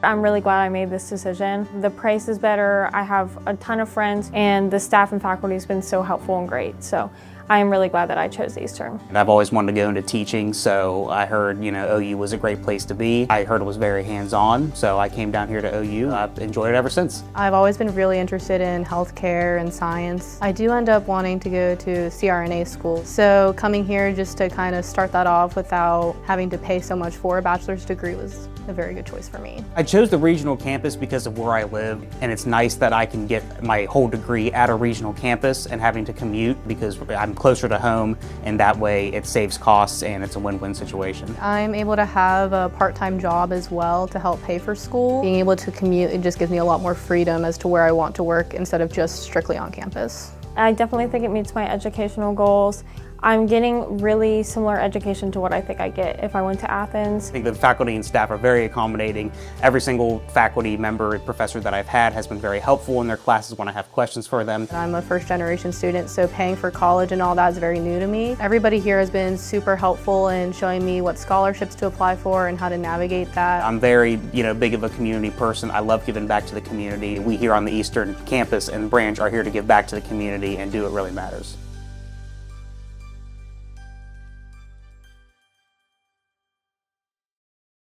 I'm really glad I made this decision. The price is better, I have a ton of friends, and the staff and faculty has been so helpful and great. So I am really glad that I chose the Eastern. And I've always wanted to go into teaching, so I heard, OU was a great place to be. I heard it was very hands-on, so I came down here to OU. I've enjoyed it ever since. I've always been really interested in healthcare and science. I do end up wanting to go to CRNA school, so coming here just to kind of start that off without having to pay so much for a bachelor's degree was a very good choice for me. I chose the regional campus because of where I live, and it's nice that I can get my whole degree at a regional campus and having to commute because I'm closer to home, and that way it saves costs and it's a win-win situation. I'm able to have a part-time job as well to help pay for school. Being able to commute, it just gives me a lot more freedom as to where I want to work instead of just strictly on campus. I definitely think it meets my educational goals. I'm getting really similar education to what I think I get if I went to Athens. I think the faculty and staff are very accommodating. Every single faculty member and professor that I've had has been very helpful in their classes when I have questions for them. I'm a first-generation student, so paying for college and all that is very new to me. Everybody here has been super helpful in showing me what scholarships to apply for and how to navigate that. I'm very, big of a community person. I love giving back to the community. We here on the Eastern campus and branch are here to give back to the community and do what really matters.